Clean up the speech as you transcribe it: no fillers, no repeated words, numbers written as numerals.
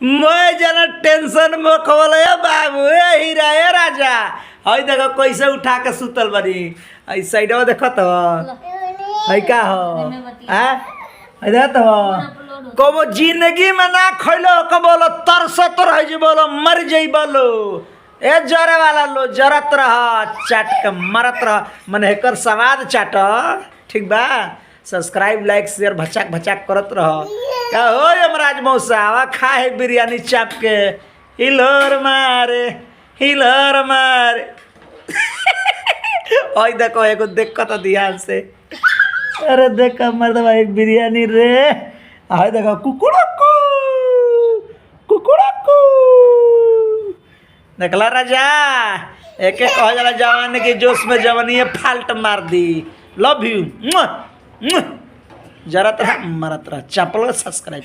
मैं जना टेंशन में खवल बाबू ए हीरा ए राजा हई देखो कैसे उठा के सुतल बनी हई साइडवा देखो तो हई का हो हैं हई देखो तो कबो जिंदगी में ना खइलो कबो तरसत रह जी बोलो मर जई बोलो ए जरे वाला लो जरत रह चाट के मरत रह मने एकर स्वाद चाट ठीक बा सब्सक्राइब लाइक शेयर भचाक भचाक करत रह का हो यमराज मौसा आवा खाए बिरयानी चाप के हिलोर मारे ओए देखो एगो देख तो ध्यान से अरे देख मर्द भाई बिरयानी रे आए देखो कुकुड़कू देखला राजा एक एक कह जाला जवानी के जोश में जवानी फाल्ट मार दी लव यू जरा तरह मरत रह चपल सब्सक्राइब